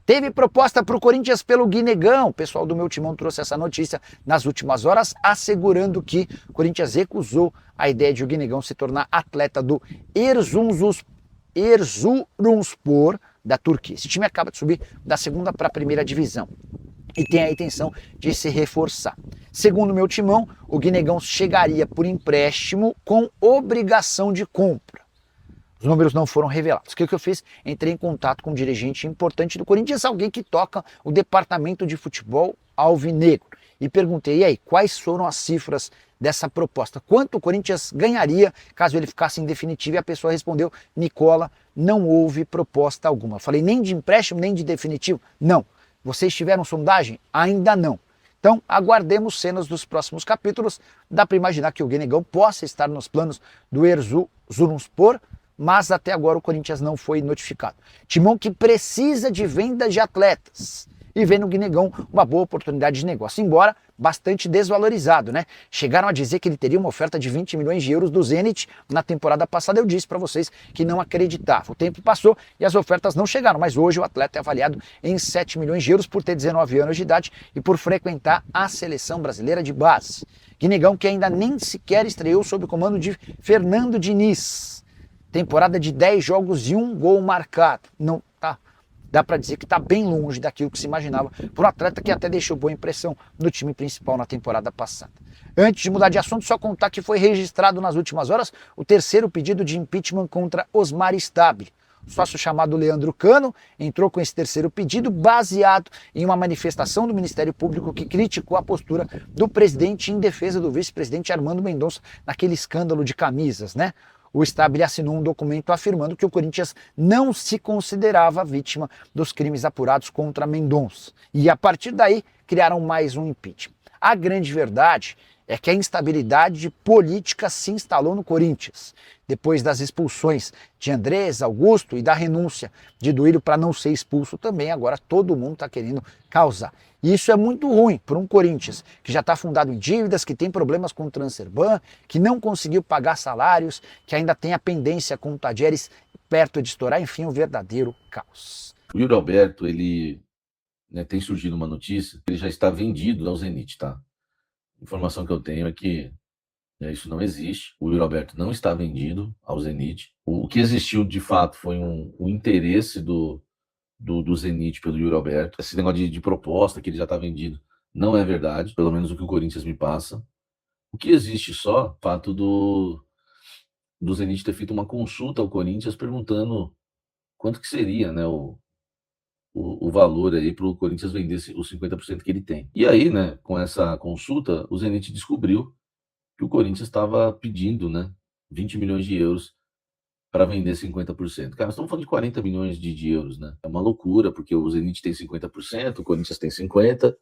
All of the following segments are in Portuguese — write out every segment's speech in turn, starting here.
Teve proposta para o Corinthians pelo Guinegão. O pessoal do meu timão trouxe essa notícia nas últimas horas, assegurando que o Corinthians recusou a ideia de o Guinegão se tornar atleta do Erzurumspor da Turquia. Esse time acaba de subir da segunda para a primeira divisão e tem a intenção de se reforçar. Segundo o meu timão, o Guinegão chegaria por empréstimo com obrigação de compra. Os números não foram revelados. O que eu fiz? Entrei em contato com um dirigente importante do Corinthians, alguém que toca o departamento de futebol alvinegro, e perguntei, e aí, quais foram as cifras dessa proposta? Quanto o Corinthians ganharia caso ele ficasse em definitivo? E a pessoa respondeu, Nicola, não houve proposta alguma. Eu falei, nem de empréstimo, nem de definitivo? Não. Vocês tiveram sondagem? Ainda não. Então, aguardemos cenas dos próximos capítulos. Dá para imaginar que o Guinegão possa estar nos planos do Erzurumspor, mas até agora o Corinthians não foi notificado. Timão que precisa de venda de atletas e vê no Guinegão uma boa oportunidade de negócio, embora bastante desvalorizado, né? Chegaram a dizer que ele teria uma oferta de 20 milhões de euros do Zenit na temporada passada. Eu disse para vocês que não acreditava. O tempo passou e as ofertas não chegaram, mas hoje o atleta é avaliado em 7 milhões de euros por ter 19 anos de idade e por frequentar a seleção brasileira de base. Guinegão que ainda nem sequer estreou sob o comando de Fernando Diniz. Temporada de 10 jogos e 1 gol marcado. Não tá. Dá para dizer que está bem longe daquilo que se imaginava por um atleta que até deixou boa impressão no time principal na temporada passada. Antes de mudar de assunto, só contar que foi registrado nas últimas horas o terceiro pedido de impeachment contra Osmar Stabile. O sócio chamado Leandro Cano entrou com esse terceiro pedido baseado em uma manifestação do Ministério Público que criticou a postura do presidente em defesa do vice-presidente Armando Mendonça naquele escândalo de camisas, né? O Stabile assinou um documento afirmando que o Corinthians não se considerava vítima dos crimes apurados contra Mendonça. E a partir daí criaram mais um impeachment. A grande verdade é que a instabilidade política se instalou no Corinthians. Depois das expulsões de Andrés, Augusto e da renúncia de Duílio para não ser expulso também, agora todo mundo está querendo causar. E isso é muito ruim para um Corinthians que já está fundado em dívidas, que tem problemas com o Transferban, que não conseguiu pagar salários, que ainda tem a pendência com o Tadieres perto de estourar, enfim, um verdadeiro caos. O Yuri Alberto, ele tem surgido uma notícia, ele já está vendido ao Zenit, tá? A informação que eu tenho é que isso não existe. O Yuri Alberto não está vendido ao Zenit. O que existiu de fato foi um interesse do Zenit pelo Yuri Alberto. Esse negócio de proposta que ele já está vendido não é verdade, pelo menos o que o Corinthians me passa. O que existe só, o fato do Zenit ter feito uma consulta ao Corinthians perguntando quanto que seria, né, o valor aí para o Corinthians vender os 50% que ele tem. E aí, né, com essa consulta, o Zenit descobriu que o Corinthians estava pedindo, né, 20 milhões de euros para vender 50%. Cara, nós estamos falando de 40 milhões de euros, né? É uma loucura, porque o Zenit tem 50%, o Corinthians tem 50%,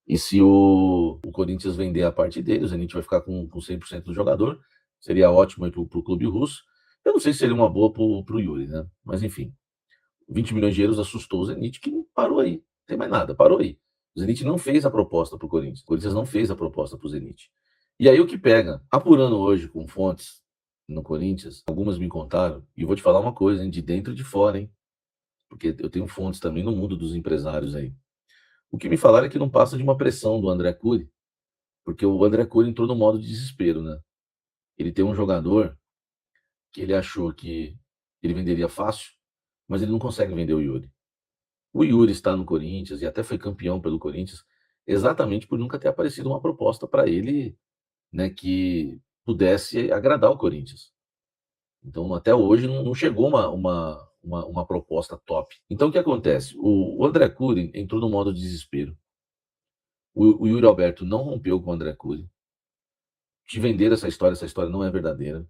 e se o Corinthians vender a parte dele, o Zenit vai ficar com 100% do jogador, seria ótimo aí para o clube russo. Eu não sei se seria uma boa para o Yuri, né? Mas enfim, 20 milhões de euros assustou o Zenit, que parou aí, não tem mais nada, parou aí. O Zenit não fez a proposta para o Corinthians não fez a proposta para o Zenit. E aí o que pega? Apurando hoje com fontes no Corinthians, algumas me contaram, e eu vou te falar uma coisa, hein, de dentro e de fora, hein? Porque eu tenho fontes também no mundo dos empresários aí. O que me falaram é que não passa de uma pressão do André Cury, porque o André Cury entrou no modo de desespero, né? Ele tem um jogador que ele achou que ele venderia fácil, mas ele não consegue vender o Yuri. O Yuri está no Corinthians e até foi campeão pelo Corinthians, exatamente por nunca ter aparecido uma proposta para ele, né, que pudesse agradar o Corinthians. Então, até hoje, não chegou uma proposta top. Então, o que acontece? O André Cury entrou no modo de desespero. O Yuri Alberto não rompeu com o André Cury. Te venderam essa história não é verdadeira.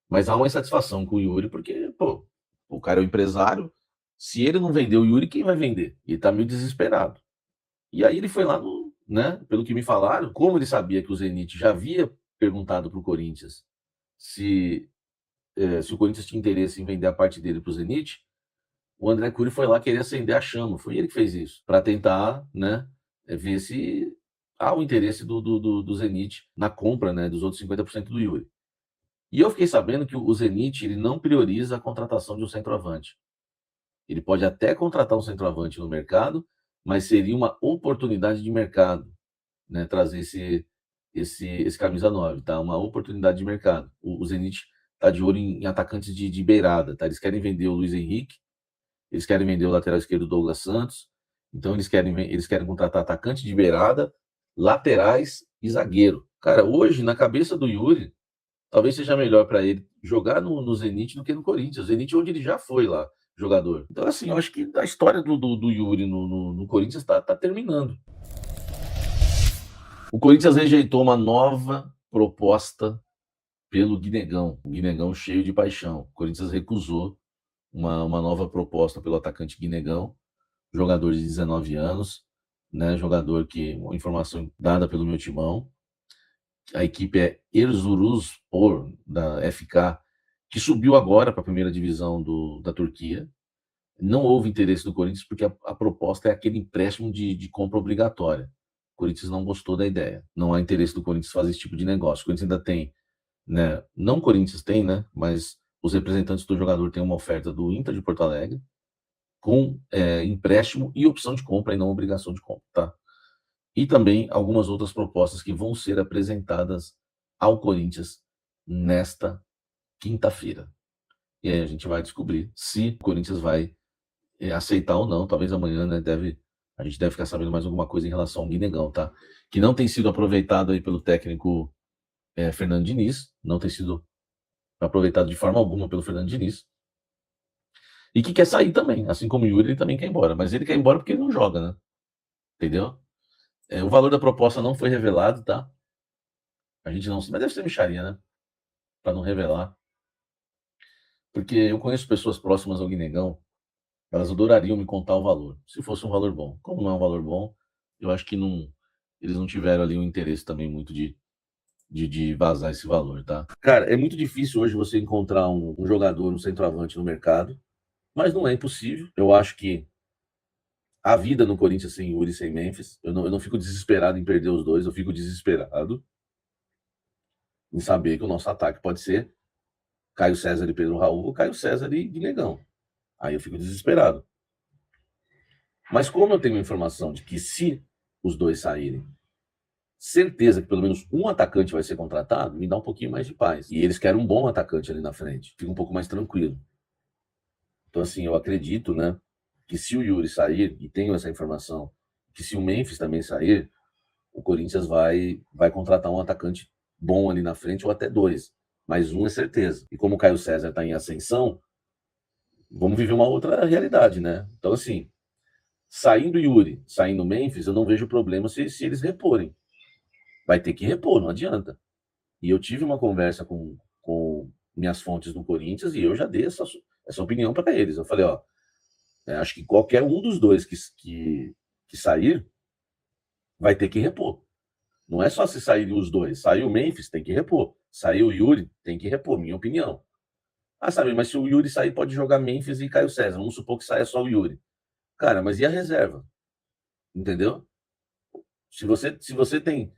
Mas há uma insatisfação com o Yuri, porque, pô, o cara é o empresário. Se ele não vender o Yuri, quem vai vender? Ele tá meio desesperado. E aí ele foi lá né, pelo que me falaram, como ele sabia que o Zenit já havia perguntado para o Corinthians se o Corinthians tinha interesse em vender a parte dele para o Zenit, o André Cury foi lá querer acender a chama. Foi ele que fez isso, para tentar, né, ver se há o interesse do Zenit na compra, né, dos outros 50% do Yuri. E eu fiquei sabendo que o Zenit ele não prioriza a contratação de um centroavante. Ele pode até contratar um centroavante no mercado, mas seria uma oportunidade de mercado, né? Trazer esse camisa 9, tá? Uma oportunidade de mercado. O Zenit tá de olho em atacantes de beirada, tá? Eles querem vender o Luiz Henrique, eles querem vender o lateral esquerdo Douglas Santos, então eles querem contratar atacante de beirada, laterais e zagueiro. Cara, hoje, na cabeça do Yuri, talvez seja melhor para ele jogar no Zenit do que no Corinthians. O Zenit é onde ele já foi lá, jogador. Então, assim, eu acho que a história do Yuri no Corinthians tá terminando. O Corinthians rejeitou uma nova proposta pelo Guinegão. O Guinegão cheio de paixão. O Corinthians recusou uma nova proposta pelo atacante Guinegão, jogador de 19 anos, né? Jogador que, uma informação dada pelo meu timão, a equipe é Erzurumspor, da FK, que subiu agora para a primeira divisão da Turquia. Não houve interesse do Corinthians porque a proposta é aquele empréstimo de compra obrigatória. O Corinthians não gostou da ideia. Não há interesse do Corinthians fazer esse tipo de negócio. O Corinthians ainda tem, né? Não o Corinthians tem, né? Mas os representantes do jogador têm uma oferta do Inter de Porto Alegre com empréstimo e opção de compra e não obrigação de compra, tá? E também algumas outras propostas que vão ser apresentadas ao Corinthians nesta quinta-feira. E aí a gente vai descobrir se o Corinthians vai aceitar ou não. Talvez amanhã, né, a gente deve ficar sabendo mais alguma coisa em relação ao Guinegão, tá? Que não tem sido aproveitado aí pelo técnico Fernando Diniz, não tem sido aproveitado de forma alguma pelo Fernando Diniz. E que quer sair também, assim como o Yuri, ele também quer ir embora. Mas ele quer ir embora porque ele não joga, né? Entendeu? O valor da proposta não foi revelado, tá? A gente não... Mas deve ser mixaria, né? Para não revelar. Porque eu conheço pessoas próximas ao Guinegão, elas adorariam me contar o valor, se fosse um valor bom. Como não é um valor bom, eu acho que eles não tiveram ali um interesse também muito de vazar esse valor, tá? Cara, é muito difícil hoje você encontrar um jogador, um centroavante no mercado, mas não é impossível. Eu acho que a vida no Corinthians sem Yuri e sem Memphis, eu não fico desesperado em perder os dois, eu fico desesperado em saber que o nosso ataque pode ser Caio César e Pedro Raul, ou Caio César e Guinegão. Aí eu fico desesperado. Mas como eu tenho a informação de que se os dois saírem, certeza que pelo menos um atacante vai ser contratado, me dá um pouquinho mais de paz. E eles querem um bom atacante ali na frente. Fica um pouco mais tranquilo. Então, assim, eu acredito, né, que se o Yuri sair, e tenho essa informação, que se o Memphis também sair, o Corinthians vai contratar um atacante bom ali na frente, ou até dois. Mas um é certeza. E como o Caio César está em ascensão, vamos viver uma outra realidade, né? Então, assim, saindo Yuri, saindo Memphis, eu não vejo problema se eles reporem. Vai ter que repor, não adianta. E eu tive uma conversa com minhas fontes do Corinthians e eu já dei essa opinião para eles. Eu falei, ó, acho que qualquer um dos dois que sair vai ter que repor. Não é só se saírem os dois. Saiu o Memphis, tem que repor. Saiu o Yuri, tem que repor, minha opinião. Ah, sabe, mas se o Yuri sair, pode jogar Memphis e Caio César. Vamos supor que saia só o Yuri. Cara, mas e a reserva? Entendeu? Se você tem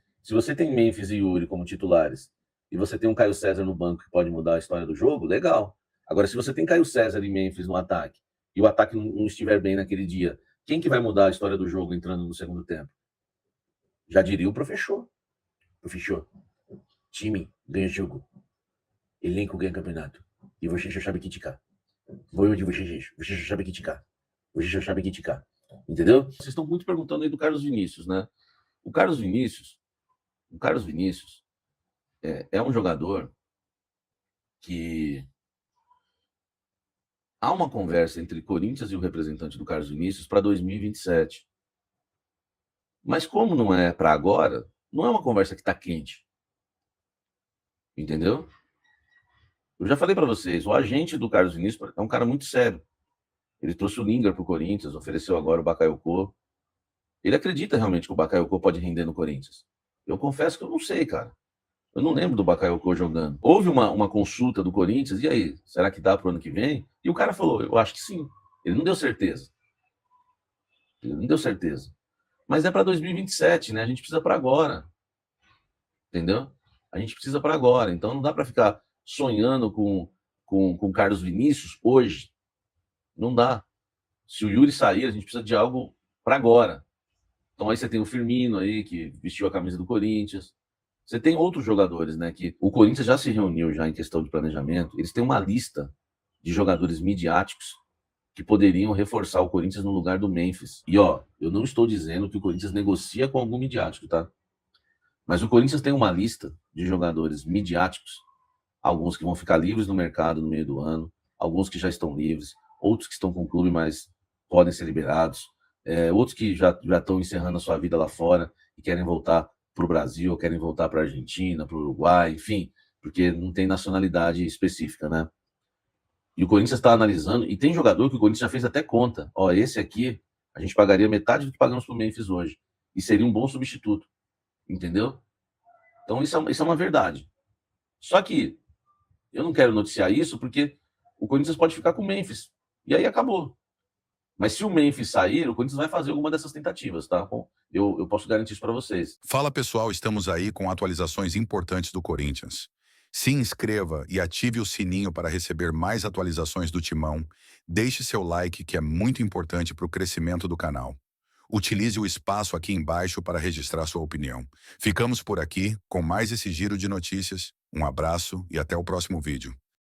Memphis e Yuri como titulares e você tem um Caio César no banco que pode mudar a história do jogo, legal. Agora, se você tem Caio César e Memphis no ataque e o ataque não estiver bem naquele dia, quem que vai mudar a história do jogo entrando no segundo tempo? Já diria o professor. Professor, time ganha jogo, elenco ganha campeonato e você já sabe criticar. Vou onde você já sabe criticar. Você já sabe criticar. Entendeu? Vocês estão muito perguntando aí do Carlos Vinícius, né? O Carlos Vinícius é um jogador que há uma conversa entre Corinthians e o representante do Carlos Vinícius para 2027. Mas como não é para agora, não é uma conversa que está quente. Entendeu? Eu já falei para vocês, o agente do Carlos Vinícius é um cara muito sério. Ele trouxe o Lingard para o Corinthians, ofereceu agora o Bakayoko. Ele acredita realmente que o Bakayoko pode render no Corinthians. Eu confesso que eu não sei, cara. Eu não lembro do Bakayoko jogando. Houve uma consulta do Corinthians, e aí, será que dá para o ano que vem? E o cara falou, eu acho que sim. Ele não deu certeza. Mas é para 2027, né? A gente precisa para agora. Entendeu? A gente precisa para agora. Então não dá para ficar sonhando com Carlos Vinícius hoje. Não dá. Se o Yuri sair, a gente precisa de algo para agora. Então aí você tem o Firmino aí, que vestiu a camisa do Corinthians. Você tem outros jogadores, né? Que o Corinthians já se reuniu já em questão de planejamento. Eles têm uma lista de jogadores midiáticos que poderiam reforçar o Corinthians no lugar do Memphis. E ó, eu não estou dizendo que o Corinthians negocia com algum midiático, tá? Mas o Corinthians tem uma lista de jogadores midiáticos, alguns que vão ficar livres no mercado no meio do ano, alguns que já estão livres, outros que estão com o clube, mas podem ser liberados, outros que já estão encerrando a sua vida lá fora e querem voltar para o Brasil, querem voltar para a Argentina, para o Uruguai, enfim, porque não tem nacionalidade específica, né? E o Corinthians está analisando, e tem jogador que o Corinthians já fez até conta. Ó, esse aqui, a gente pagaria metade do que pagamos para o Memphis hoje. E seria um bom substituto. Entendeu? Então isso é uma verdade. Só que eu não quero noticiar isso porque o Corinthians pode ficar com o Memphis. E aí acabou. Mas se o Memphis sair, o Corinthians vai fazer alguma dessas tentativas, tá? Bom, eu posso garantir isso para vocês. Fala pessoal, estamos aí com atualizações importantes do Corinthians. Se inscreva e ative o sininho para receber mais atualizações do Timão. Deixe seu like, que é muito importante para o crescimento do canal. Utilize o espaço aqui embaixo para registrar sua opinião. Ficamos por aqui com mais esse giro de notícias. Um abraço e até o próximo vídeo.